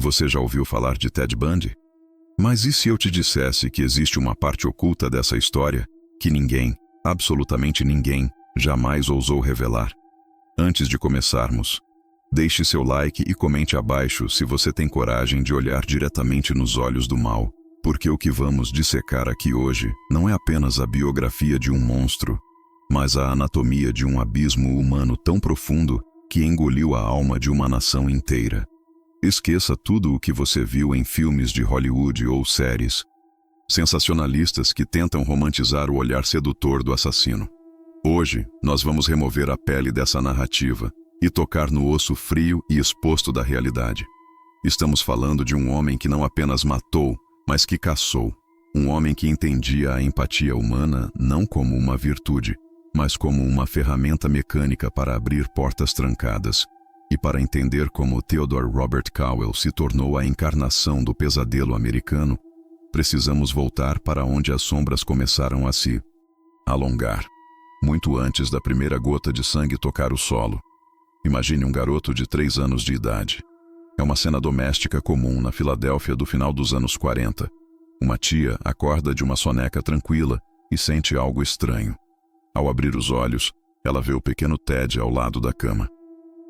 Você já ouviu falar de Ted Bundy? Mas e se eu te dissesse que existe uma parte oculta dessa história que ninguém, absolutamente ninguém, jamais ousou revelar? Antes de começarmos, deixe seu like e comente abaixo se você tem coragem de olhar diretamente nos olhos do mal, porque o que vamos dissecar aqui hoje não é apenas a biografia de um monstro, mas a anatomia de um abismo humano tão profundo que engoliu a alma de uma nação inteira. Esqueça tudo o que você viu em filmes de Hollywood ou séries sensacionalistas que tentam romantizar o olhar sedutor do assassino. Hoje, nós vamos remover a pele dessa narrativa e tocar no osso frio e exposto da realidade. Estamos falando de um homem que não apenas matou, mas que caçou. Um homem que entendia a empatia humana não como uma virtude, mas como uma ferramenta mecânica para abrir portas trancadas. E para entender como Theodore Robert Cowell se tornou a encarnação do pesadelo americano, precisamos voltar para onde as sombras começaram a se alongar, muito antes da primeira gota de sangue tocar o solo. Imagine um garoto de 3 anos de idade. É uma cena doméstica comum na Filadélfia do final dos anos 40. Uma tia acorda de uma soneca tranquila e sente algo estranho. Ao abrir os olhos, ela vê o pequeno Ted ao lado da cama.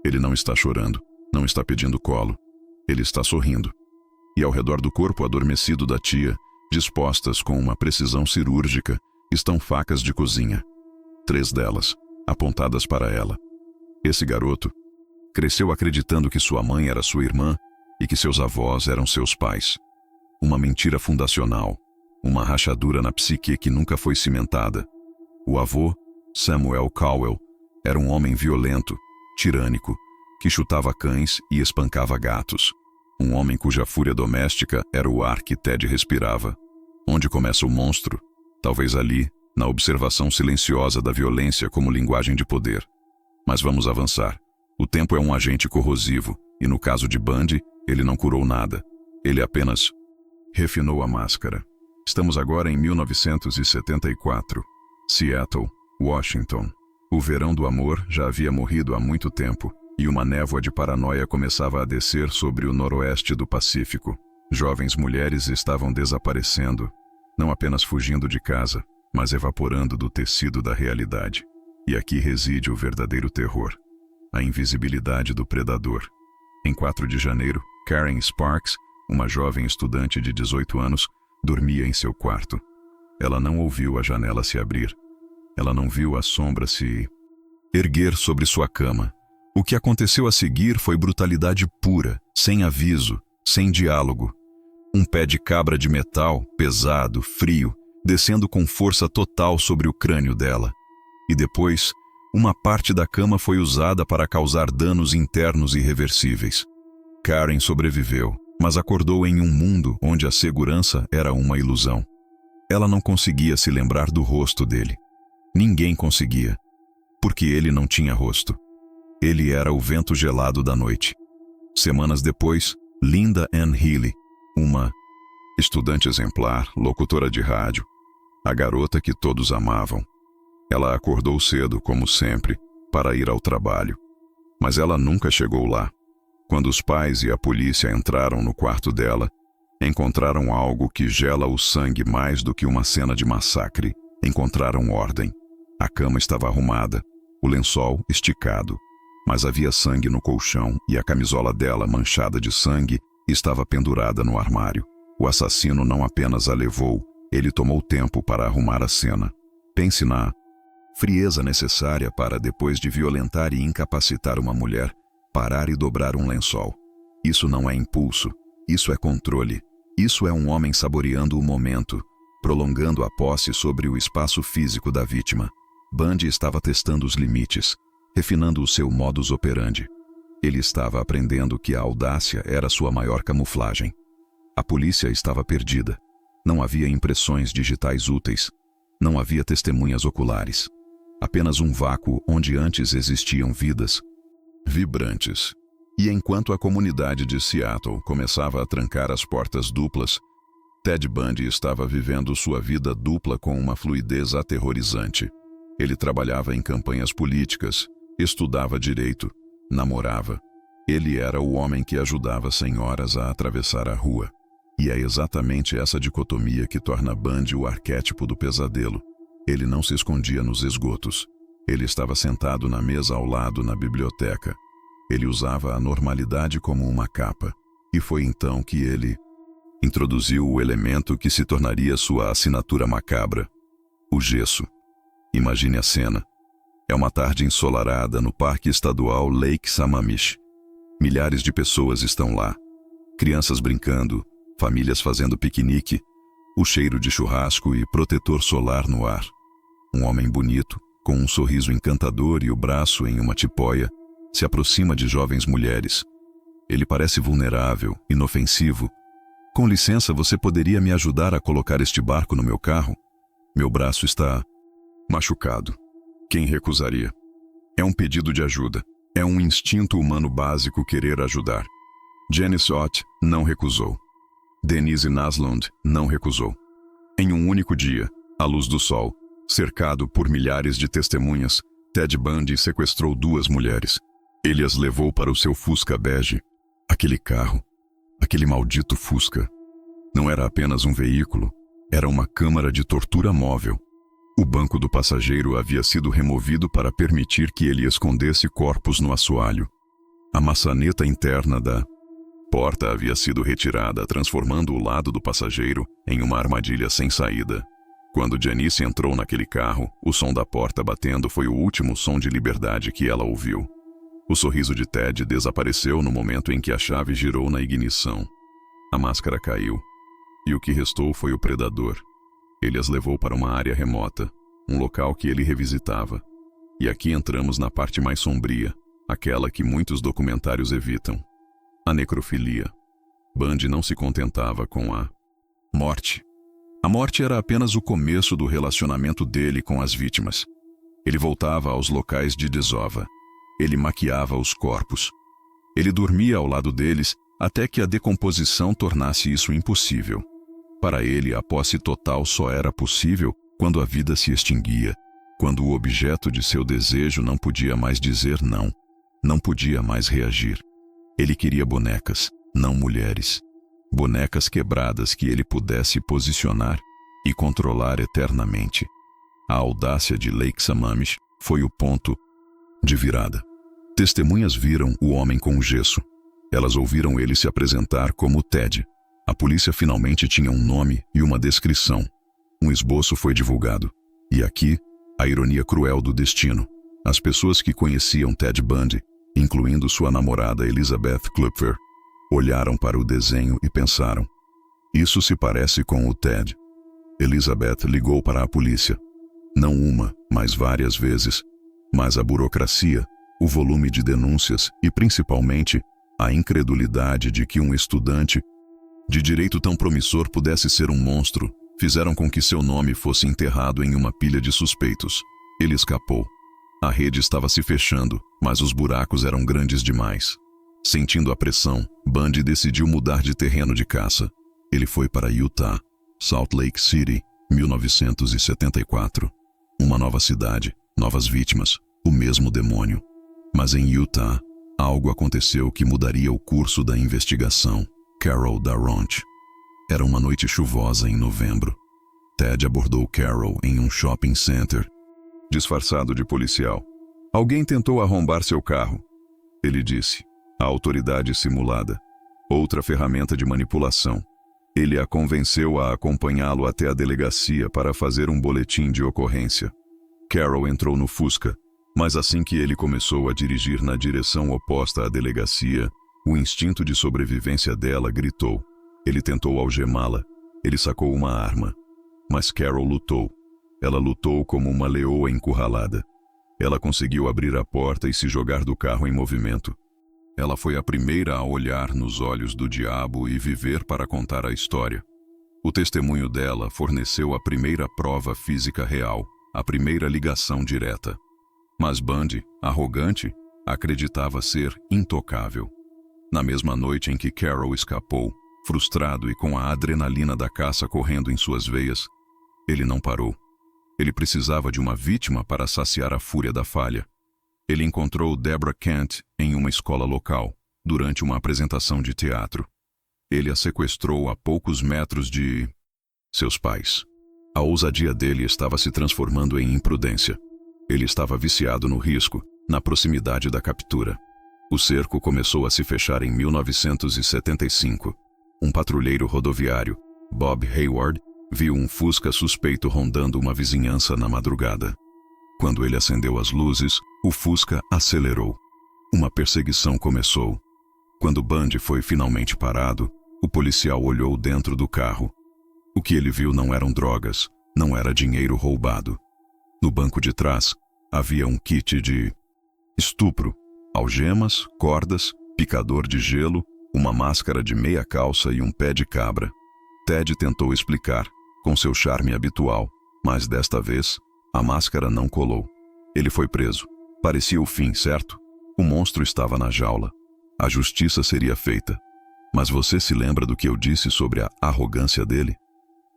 Ele não está chorando, não está pedindo colo. Ele está sorrindo. E ao redor do corpo adormecido da tia, dispostas com uma precisão cirúrgica, estão facas de cozinha. 3 delas, apontadas para ela. Esse garoto cresceu acreditando que sua mãe era sua irmã e que seus avós eram seus pais. Uma mentira fundacional, uma rachadura na psique que nunca foi cimentada. O avô, Samuel Cowell, era um homem violento, tirânico, que chutava cães e espancava gatos. Um homem cuja fúria doméstica era o ar que Ted respirava. Onde começa o monstro? Talvez ali, na observação silenciosa da violência como linguagem de poder. Mas vamos avançar. O tempo é um agente corrosivo, e no caso de Bundy, ele não curou nada. Ele apenas refinou a máscara. Estamos agora em 1974, Seattle, Washington. O verão do amor já havia morrido há muito tempo, e uma névoa de paranoia começava a descer sobre o noroeste do Pacífico. Jovens mulheres estavam desaparecendo, não apenas fugindo de casa, mas evaporando do tecido da realidade. E aqui reside o verdadeiro terror, a invisibilidade do predador. Em 4 de janeiro, Karen Sparks, uma jovem estudante de 18 anos, dormia em seu quarto. Ela não ouviu a janela se abrir. Ela não viu a sombra se erguer sobre sua cama. O que aconteceu a seguir foi brutalidade pura, sem aviso, sem diálogo. Um pé de cabra de metal, pesado, frio, descendo com força total sobre o crânio dela. E depois, uma parte da cama foi usada para causar danos internos irreversíveis. Karen sobreviveu, mas acordou em um mundo onde a segurança era uma ilusão. Ela não conseguia se lembrar do rosto dele. Ninguém conseguia, porque ele não tinha rosto. Ele era o vento gelado da noite. Semanas depois, Linda Ann Healy, uma estudante exemplar, locutora de rádio, a garota que todos amavam. Ela acordou cedo, como sempre, para ir ao trabalho. Mas ela nunca chegou lá. Quando os pais e a polícia entraram no quarto dela, encontraram algo que gela o sangue mais do que uma cena de massacre. Encontraram ordem. A cama estava arrumada, o lençol esticado, mas havia sangue no colchão e a camisola dela, manchada de sangue, estava pendurada no armário. O assassino não apenas a levou, ele tomou tempo para arrumar a cena. Pense na frieza necessária para, depois de violentar e incapacitar uma mulher, parar e dobrar um lençol. Isso não é impulso, isso é controle. Isso é um homem saboreando o momento, prolongando a posse sobre o espaço físico da vítima. Bundy estava testando os limites, refinando o seu modus operandi. Ele estava aprendendo que a audácia era sua maior camuflagem. A polícia estava perdida. Não havia impressões digitais úteis. Não havia testemunhas oculares. Apenas um vácuo onde antes existiam vidas vibrantes. E enquanto a comunidade de Seattle começava a trancar as portas duplas, Ted Bundy estava vivendo sua vida dupla com uma fluidez aterrorizante. Ele trabalhava em campanhas políticas, estudava direito, namorava Ele era o homem que ajudava senhoras a atravessar a rua. E é exatamente essa dicotomia que torna Bundy o arquétipo do pesadelo. Ele não se escondia nos esgotos. Ele estava sentado na mesa ao lado na biblioteca. Ele usava a normalidade como uma capa. E foi então que ele introduziu o elemento que se tornaria sua assinatura macabra: o gesso. Imagine a cena. É uma tarde ensolarada no Parque Estadual Lake Sammamish. Milhares de pessoas estão lá. Crianças brincando, famílias fazendo piquenique, o cheiro de churrasco e protetor solar no ar. Um homem bonito, com um sorriso encantador e o braço em uma tipóia, se aproxima de jovens mulheres. Ele parece vulnerável, inofensivo. Com licença, você poderia me ajudar a colocar este barco no meu carro? Meu braço está machucado. Quem recusaria? É um pedido de ajuda. É um instinto humano básico querer ajudar. Janice Ott não recusou. Denise Naslund não recusou. Em um único dia, à luz do sol, cercado por milhares de testemunhas, Ted Bundy sequestrou 2 mulheres. Ele as levou para o seu Fusca bege. Aquele carro, aquele maldito Fusca, não era apenas um veículo, era uma câmara de tortura móvel. O banco do passageiro havia sido removido para permitir que ele escondesse corpos no assoalho. A maçaneta interna da porta havia sido retirada, transformando o lado do passageiro em uma armadilha sem saída. Quando Janice entrou naquele carro, o som da porta batendo foi o último som de liberdade que ela ouviu. O sorriso de Ted desapareceu no momento em que a chave girou na ignição. A máscara caiu, e o que restou foi o predador. Ele as levou para uma área remota, um local que ele revisitava. E aqui entramos na parte mais sombria, aquela que muitos documentários evitam: a necrofilia. Bundy não se contentava com a morte. A morte era apenas o começo do relacionamento dele com as vítimas. Ele voltava aos locais de desova. Ele maquiava os corpos. Ele dormia ao lado deles até que a decomposição tornasse isso impossível. Para ele, a posse total só era possível quando a vida se extinguia, quando o objeto de seu desejo não podia mais dizer não, não podia mais reagir. Ele queria bonecas, não mulheres. Bonecas quebradas que ele pudesse posicionar e controlar eternamente. A audácia de Lake Sammamish foi o ponto de virada. Testemunhas viram o homem com o gesso. Elas ouviram ele se apresentar como Ted. A polícia finalmente tinha um nome e uma descrição. Um esboço foi divulgado. E aqui, a ironia cruel do destino. As pessoas que conheciam Ted Bundy, incluindo sua namorada Elizabeth Klupfer, olharam para o desenho e pensaram: isso se parece com o Ted. Elizabeth ligou para a polícia. Não uma, mas várias vezes. Mas a burocracia, o volume de denúncias e, principalmente, a incredulidade de que um estudante de direito tão promissor pudesse ser um monstro, fizeram com que seu nome fosse enterrado em uma pilha de suspeitos. Ele escapou. A rede estava se fechando, mas os buracos eram grandes demais. Sentindo a pressão, Bundy decidiu mudar de terreno de caça. Ele foi para Utah, Salt Lake City, 1974. Uma nova cidade, novas vítimas, o mesmo demônio. Mas em Utah, algo aconteceu que mudaria o curso da investigação. Carol Darront. Era uma noite chuvosa em novembro. Ted abordou Carol em um shopping center, disfarçado de policial. Alguém tentou arrombar seu carro, ele disse. A autoridade simulada. Outra ferramenta de manipulação. Ele a convenceu a acompanhá-lo até a delegacia para fazer um boletim de ocorrência. Carol entrou no Fusca, mas assim que ele começou a dirigir na direção oposta à delegacia, o instinto de sobrevivência dela gritou. Ele tentou algemá-la. Ele sacou uma arma. Mas Carol lutou. Ela lutou como uma leoa encurralada. Ela conseguiu abrir a porta e se jogar do carro em movimento. Ela foi a primeira a olhar nos olhos do diabo e viver para contar a história. O testemunho dela forneceu a primeira prova física real, a primeira ligação direta. Mas Bundy, arrogante, acreditava ser intocável. Na mesma noite em que Carol escapou, frustrado e com a adrenalina da caça correndo em suas veias, ele não parou. Ele precisava de uma vítima para saciar a fúria da falha. Ele encontrou Deborah Kent em uma escola local. durante uma apresentação de teatro. Ele a sequestrou a poucos metros de seus pais. A ousadia dele estava se transformando em imprudência. Ele estava viciado no risco, na proximidade da captura. O cerco começou a se fechar em 1975. Um patrulheiro rodoviário, Bob Hayward, viu um Fusca suspeito rondando uma vizinhança na madrugada. Quando ele acendeu as luzes, o Fusca acelerou. Uma perseguição começou. Quando Bundy foi finalmente parado, o policial olhou dentro do carro. O que ele viu não eram drogas, não era dinheiro roubado. No banco de trás, havia um kit de estupro, algemas, cordas, picador de gelo, uma máscara de meia calça e um pé de cabra. Ted tentou explicar, com seu charme habitual, mas desta vez, a máscara não colou. Ele foi preso. Parecia o fim, certo? O monstro estava na jaula. A justiça seria feita. Mas você se lembra do que eu disse sobre a arrogância dele?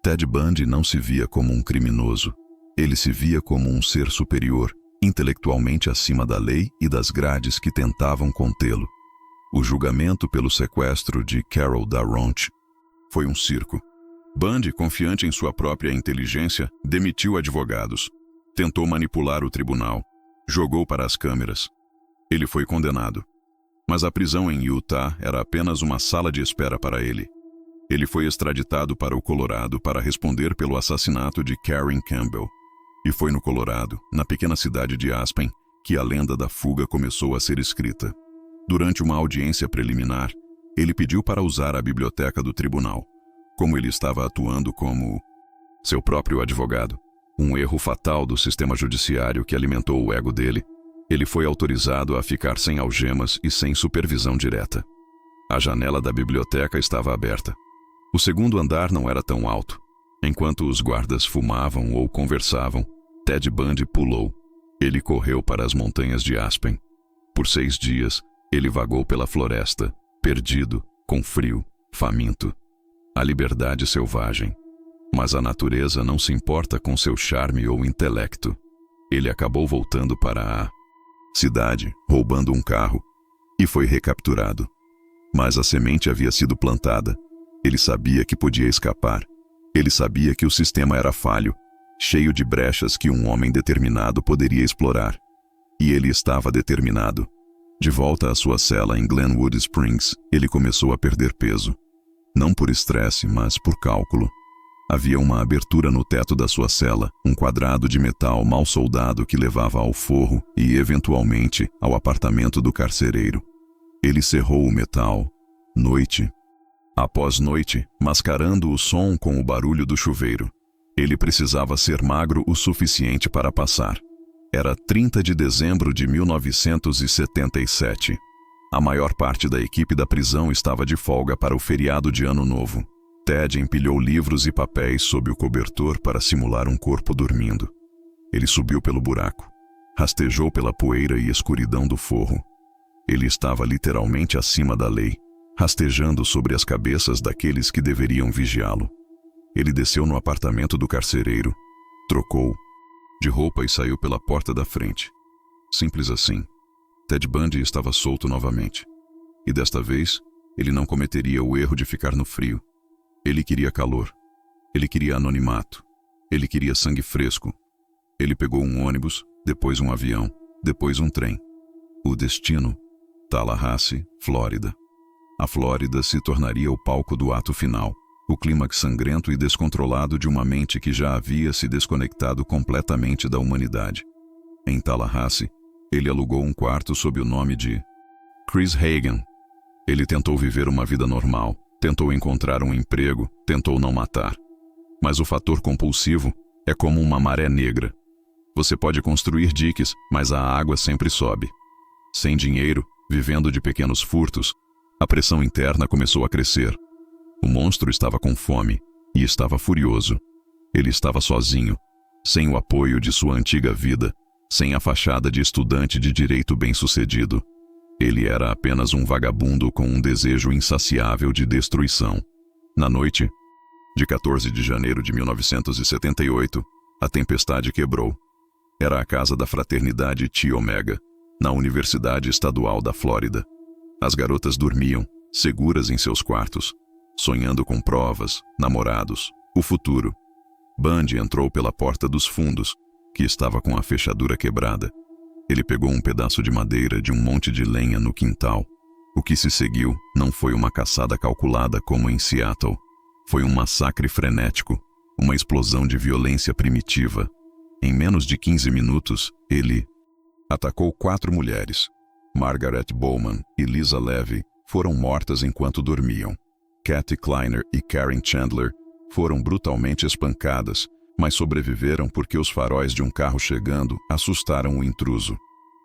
Ted Bundy não se via como um criminoso. Ele se via como um ser superior, intelectualmente acima da lei e das grades que tentavam contê-lo. O julgamento pelo sequestro de Carol Darronch foi um circo. Bundy, confiante em sua própria inteligência, demitiu advogados. Tentou manipular o tribunal. Jogou para as câmeras. Ele foi condenado. Mas a prisão em Utah era apenas uma sala de espera para ele. Ele foi extraditado para o Colorado para responder pelo assassinato de Karen Campbell. E foi no Colorado, na pequena cidade de Aspen, que a lenda da fuga começou a ser escrita. Durante uma audiência preliminar, ele pediu para usar a biblioteca do tribunal, como ele estava atuando como seu próprio advogado. Um erro fatal do sistema judiciário que alimentou o ego dele. Ele foi autorizado a ficar sem algemas e sem supervisão direta. A janela da biblioteca estava aberta. O segundo andar não era tão alto. Enquanto os guardas fumavam ou conversavam, Ted Bundy pulou. Ele correu para as montanhas de Aspen. Por 6 dias, ele vagou pela floresta, perdido, com frio, faminto. A liberdade selvagem. Mas a natureza não se importa com seu charme ou intelecto. Ele acabou voltando para a cidade, roubando um carro, e foi recapturado. Mas a semente havia sido plantada. Ele sabia que podia escapar. Ele sabia que o sistema era falho, cheio de brechas que um homem determinado poderia explorar. E ele estava determinado. De volta à sua cela em Glenwood Springs, ele começou a perder peso. Não por estresse, mas por cálculo. Havia uma abertura no teto da sua cela, um quadrado de metal mal soldado que levava ao forro e, eventualmente, ao apartamento do carcereiro. Ele cerrou o metal, noite após noite, mascarando o som com o barulho do chuveiro. Ele precisava ser magro o suficiente para passar. Era 30 de dezembro de 1977. A maior parte da equipe da prisão estava de folga para o feriado de Ano Novo. Ted empilhou livros e papéis sob o cobertor para simular um corpo dormindo. Ele subiu pelo buraco. Rastejou pela poeira e escuridão do forro. Ele estava literalmente acima da lei, rastejando sobre as cabeças daqueles que deveriam vigiá-lo. Ele desceu no apartamento do carcereiro, trocou de roupa e saiu pela porta da frente. Simples assim. Ted Bundy estava solto novamente. E desta vez, ele não cometeria o erro de ficar no frio. Ele queria calor. Ele queria anonimato. Ele queria sangue fresco. Ele pegou um ônibus, depois um avião, depois um trem. O destino, Tallahassee, Flórida. A Flórida se tornaria o palco do ato final, o clímax sangrento e descontrolado de uma mente que já havia se desconectado completamente da humanidade. Em Tallahassee, ele alugou um quarto sob o nome de Chris Hagen. Ele tentou viver uma vida normal, tentou encontrar um emprego, tentou não matar. Mas o fator compulsivo é como uma maré negra. Você pode construir diques, mas a água sempre sobe. Sem dinheiro, vivendo de pequenos furtos, a pressão interna começou a crescer. O monstro estava com fome e estava furioso. Ele estava sozinho, sem o apoio de sua antiga vida, sem a fachada de estudante de direito bem-sucedido. Ele era apenas um vagabundo com um desejo insaciável de destruição. Na noite de 14 de janeiro de 1978, a tempestade quebrou. Era a casa da fraternidade Chi Omega, na Universidade Estadual da Flórida. As garotas dormiam, seguras em seus quartos, sonhando com provas, namorados, o futuro. Bundy entrou pela porta dos fundos, que estava com a fechadura quebrada. Ele pegou um pedaço de madeira de um monte de lenha no quintal. O que se seguiu não foi uma caçada calculada como em Seattle. Foi um massacre frenético, uma explosão de violência primitiva. Em menos de 15 minutos, ele atacou 4 mulheres. Margaret Bowman e Lisa Levy foram mortas enquanto dormiam. Kathy Kleiner e Karen Chandler foram brutalmente espancadas, mas sobreviveram porque os faróis de um carro chegando assustaram o intruso.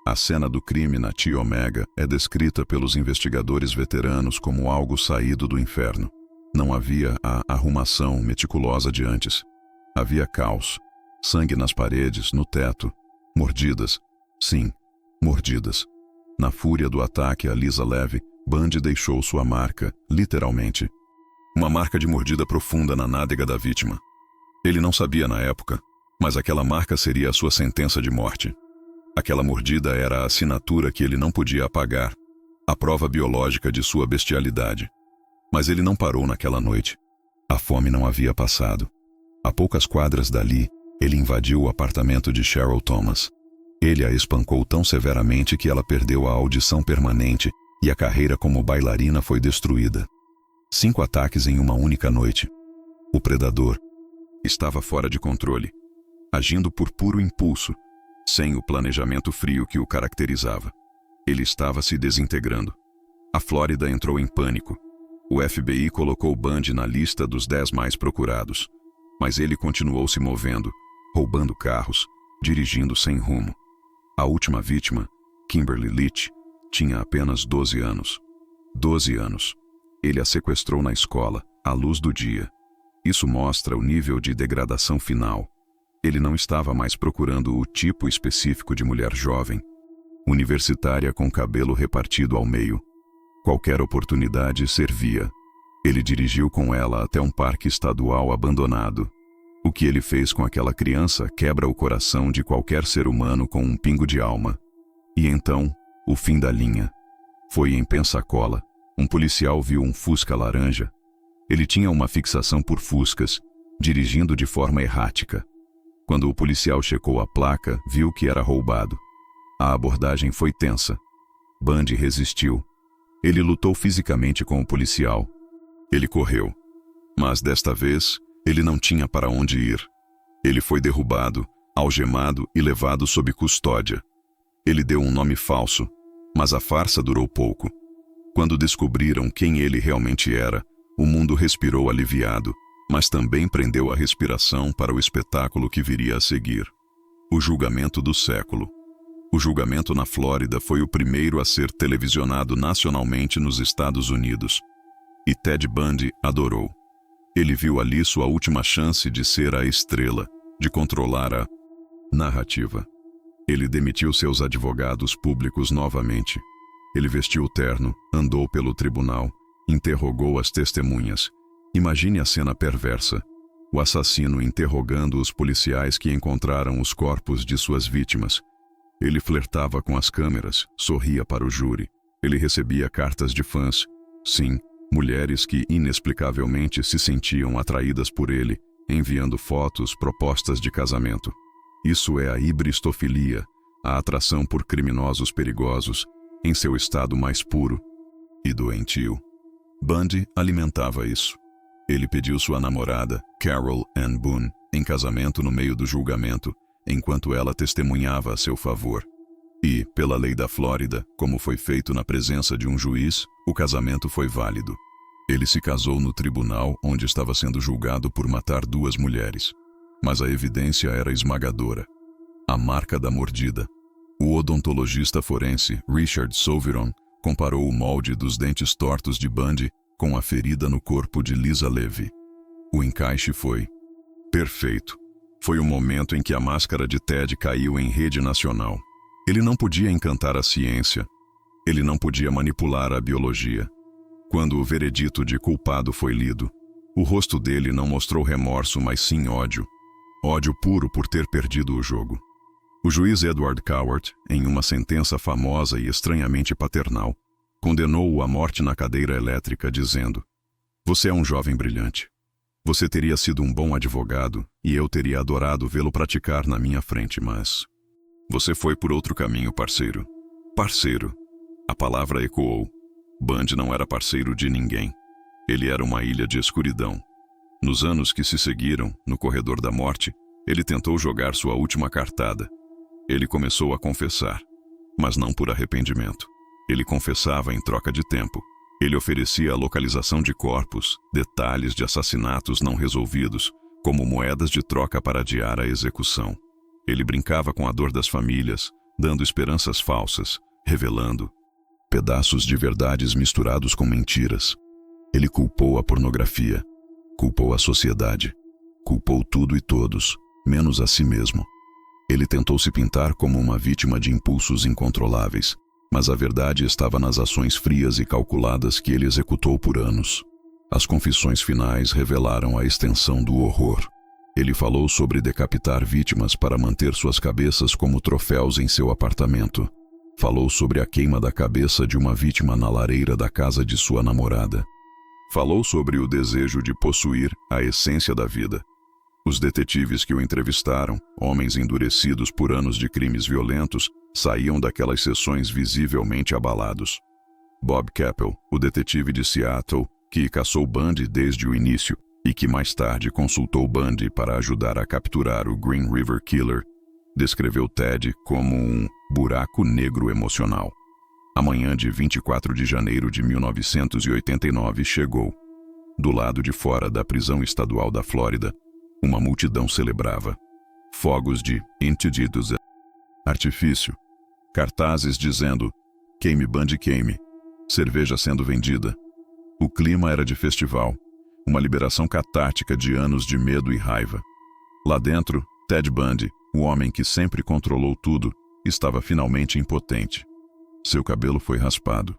A cena do crime na Chi Omega é descrita pelos investigadores veteranos como algo saído do inferno. Não havia a arrumação meticulosa de antes. Havia caos, sangue nas paredes, no teto, mordidas. Sim, mordidas. Na fúria do ataque a Lisa Levy, Bundy deixou sua marca, literalmente. Uma marca de mordida profunda na nádega da vítima. Ele não sabia na época, mas aquela marca seria a sua sentença de morte. Aquela mordida era a assinatura que ele não podia apagar, a prova biológica de sua bestialidade. Mas ele não parou naquela noite. A fome não havia passado. A poucas quadras dali, ele invadiu o apartamento de Cheryl Thomas. Ele a espancou tão severamente que ela perdeu a audição permanente e a carreira como bailarina foi destruída. 5 ataques em uma única noite. O predador estava fora de controle, agindo por puro impulso, sem o planejamento frio que o caracterizava. Ele estava se desintegrando. A Flórida entrou em pânico. O FBI colocou Bundy na lista dos 10 mais procurados, mas ele continuou se movendo, roubando carros, dirigindo sem rumo. A última vítima, Kimberly Leach, tinha apenas 12 anos. 12 anos. Ele a sequestrou na escola, à luz do dia. Isso mostra o nível de degradação final. Ele não estava mais procurando o tipo específico de mulher jovem, universitária com cabelo repartido ao meio. Qualquer oportunidade servia. Ele dirigiu com ela até um parque estadual abandonado. O que ele fez com aquela criança quebra o coração de qualquer ser humano com um pingo de alma. E então, o fim da linha. Foi em Pensacola. Um policial viu um Fusca laranja. Ele tinha uma fixação por Fuscas, dirigindo de forma errática. Quando o policial checou a placa, viu que era roubado. A abordagem foi tensa. Bundy resistiu. Ele lutou fisicamente com o policial. Ele correu. Mas desta vez, ele não tinha para onde ir. Ele foi derrubado, algemado e levado sob custódia. Ele deu um nome falso, mas a farsa durou pouco. Quando descobriram quem ele realmente era, o mundo respirou aliviado, mas também prendeu a respiração para o espetáculo que viria a seguir. O julgamento do século. O julgamento na Flórida foi o primeiro a ser televisionado nacionalmente nos Estados Unidos. E Ted Bundy adorou. Ele viu ali sua última chance de ser a estrela, de controlar a narrativa. Ele demitiu seus advogados públicos novamente. Ele vestiu o terno, andou pelo tribunal, interrogou as testemunhas. Imagine a cena perversa. O assassino interrogando os policiais que encontraram os corpos de suas vítimas. Ele flertava com as câmeras, sorria para o júri. Ele recebia cartas de fãs. Sim, mulheres que inexplicavelmente se sentiam atraídas por ele, enviando fotos, propostas de casamento. Isso é a hibristofilia, a atração por criminosos perigosos, em seu estado mais puro e doentio. Bundy alimentava isso. Ele pediu sua namorada, Carol Ann Boone, em casamento no meio do julgamento, enquanto ela testemunhava a seu favor. E, pela lei da Flórida, como foi feito na presença de um juiz, o casamento foi válido. Ele se casou no tribunal onde estava sendo julgado por matar 2 mulheres. Mas a evidência era esmagadora. A marca da mordida. O odontologista forense Richard Souviron comparou o molde dos dentes tortos de Bundy com a ferida no corpo de Lisa Levy. O encaixe foi perfeito. Foi o momento em que a máscara de Ted caiu em rede nacional. Ele não podia encantar a ciência. Ele não podia manipular a biologia. Quando o veredito de culpado foi lido, o rosto dele não mostrou remorso, mas sim ódio. Ódio puro por ter perdido o jogo. O juiz Edward Cowart, em uma sentença famosa e estranhamente paternal, Condenou-o à morte na cadeira elétrica, dizendo: "Você é um jovem brilhante. Você teria sido um bom advogado e eu teria adorado vê-lo praticar na minha frente, mas você foi por outro caminho, parceiro." Parceiro. A palavra ecoou. Bundy não era parceiro de ninguém. Ele era uma ilha de escuridão. Nos anos que se seguiram, no corredor da morte, ele tentou jogar sua última cartada. Ele começou a confessar, mas não por arrependimento. Ele confessava em troca de tempo. Ele oferecia a localização de corpos, detalhes de assassinatos não resolvidos, como moedas de troca para adiar a execução. Ele brincava com a dor das famílias, dando esperanças falsas, revelando pedaços de verdades misturados com mentiras. Ele culpou a pornografia, culpou a sociedade, culpou tudo e todos, menos a si mesmo. Ele tentou se pintar como uma vítima de impulsos incontroláveis, mas a verdade estava nas ações frias e calculadas que ele executou por anos. As confissões finais revelaram a extensão do horror. Ele falou sobre decapitar vítimas para manter suas cabeças como troféus em seu apartamento. Falou sobre a queima da cabeça de uma vítima na lareira da casa de sua namorada. Falou sobre o desejo de possuir a essência da vida. Os detetives que o entrevistaram, homens endurecidos por anos de crimes violentos, saíam daquelas sessões visivelmente abalados. Bob Capel, o detetive de Seattle, que caçou Bundy desde o início e que mais tarde consultou Bundy para ajudar a capturar o Green River Killer, descreveu Ted como um buraco negro emocional. A manhã de 24 de janeiro de 1989 chegou. Do lado de fora da prisão estadual da Flórida, uma multidão celebrava. Fogos de Into artifício, cartazes dizendo "Queime Bundy, queime", cerveja sendo vendida. O clima era de festival, uma liberação catártica de anos de medo e raiva. Lá dentro, Ted Bundy, o homem que sempre controlou tudo, estava finalmente impotente. Seu cabelo foi raspado.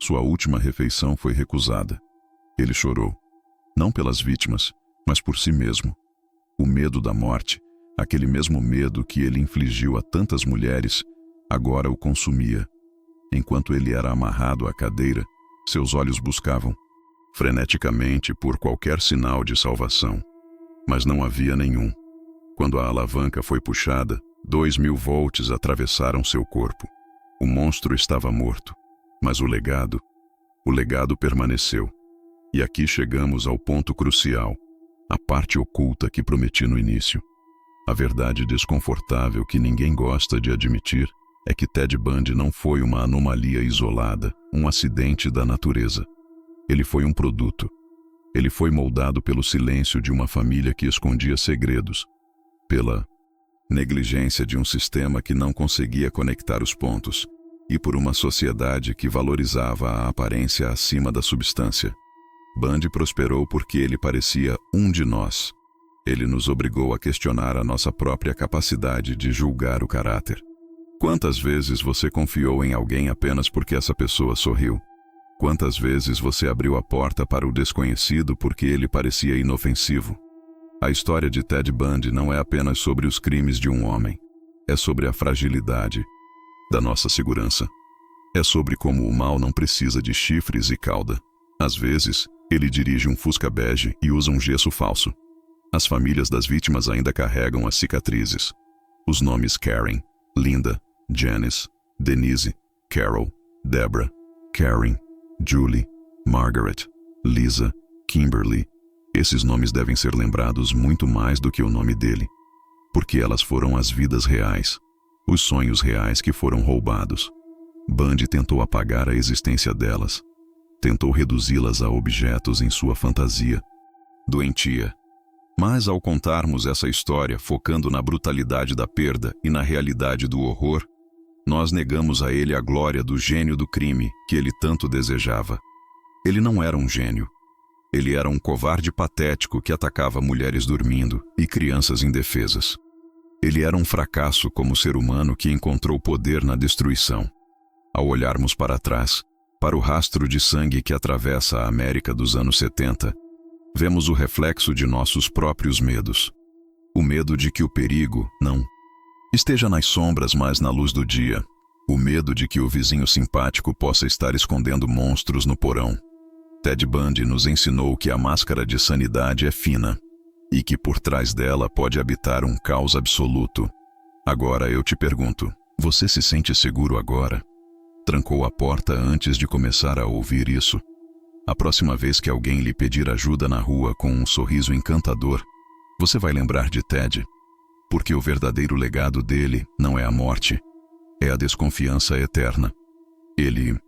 Sua última refeição foi recusada. Ele chorou, não pelas vítimas, mas por si mesmo. O medo da morte, aquele mesmo medo que ele infligiu a tantas mulheres, agora o consumia. Enquanto ele era amarrado à cadeira, seus olhos buscavam, freneticamente, por qualquer sinal de salvação. Mas não havia nenhum. Quando a alavanca foi puxada, 2000 volts atravessaram seu corpo. O monstro estava morto, mas o legado permaneceu. E aqui chegamos ao ponto crucial, a parte oculta que prometi no início. A verdade desconfortável que ninguém gosta de admitir é que Ted Bundy não foi uma anomalia isolada, um acidente da natureza. Ele foi um produto. Ele foi moldado pelo silêncio de uma família que escondia segredos, pela negligência de um sistema que não conseguia conectar os pontos, e por uma sociedade que valorizava a aparência acima da substância. Bundy prosperou porque ele parecia um de nós. Ele nos obrigou a questionar a nossa própria capacidade de julgar o caráter. Quantas vezes você confiou em alguém apenas porque essa pessoa sorriu? Quantas vezes você abriu a porta para o desconhecido porque ele parecia inofensivo? A história de Ted Bundy não é apenas sobre os crimes de um homem. É sobre a fragilidade da nossa segurança. É sobre como o mal não precisa de chifres e cauda. Às vezes, ele dirige um Fusca bege e usa um gesso falso. As famílias das vítimas ainda carregam as cicatrizes. Os nomes Karen, Linda, Janice, Denise, Carol, Deborah, Karen, Julie, Margaret, Lisa, Kimberly. Esses nomes devem ser lembrados muito mais do que o nome dele, porque elas foram as vidas reais, os sonhos reais que foram roubados. Bundy tentou apagar a existência delas, tentou reduzi-las a objetos em sua fantasia doentia. Mas ao contarmos essa história focando na brutalidade da perda e na realidade do horror, nós negamos a ele a glória do gênio do crime que ele tanto desejava. Ele não era um gênio. Ele era um covarde patético que atacava mulheres dormindo e crianças indefesas. Ele era um fracasso como ser humano que encontrou poder na destruição. Ao olharmos para trás, para o rastro de sangue que atravessa a América dos anos 70, vemos o reflexo de nossos próprios medos. O medo de que o perigo não esteja nas sombras, mas na luz do dia. O medo de que o vizinho simpático possa estar escondendo monstros no porão. Ted Bundy nos ensinou que a máscara de sanidade é fina e que por trás dela pode habitar um caos absoluto. Agora eu te pergunto, você se sente seguro agora? Trancou a porta antes de começar a ouvir isso? A próxima vez que alguém lhe pedir ajuda na rua com um sorriso encantador, você vai lembrar de Ted, porque o verdadeiro legado dele não é a morte, é a desconfiança eterna. Ele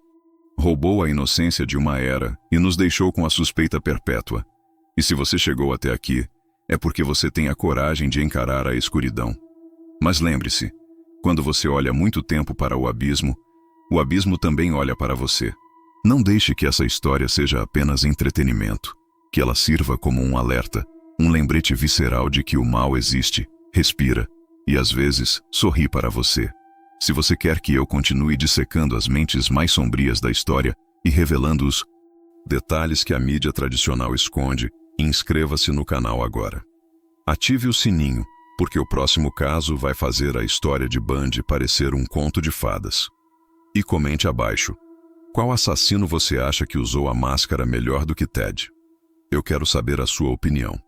roubou a inocência de uma era e nos deixou com a suspeita perpétua. E se você chegou até aqui, é porque você tem a coragem de encarar a escuridão. Mas lembre-se, quando você olha muito tempo para o abismo também olha para você. Não deixe que essa história seja apenas entretenimento, que ela sirva como um alerta, um lembrete visceral de que o mal existe, respira e às vezes sorri para você. Se você quer que eu continue dissecando as mentes mais sombrias da história e revelando os detalhes que a mídia tradicional esconde, inscreva-se no canal agora. Ative o sininho, porque o próximo caso vai fazer a história de Bundy parecer um conto de fadas. E comente abaixo. Qual assassino você acha que usou a máscara melhor do que Ted? Eu quero saber a sua opinião.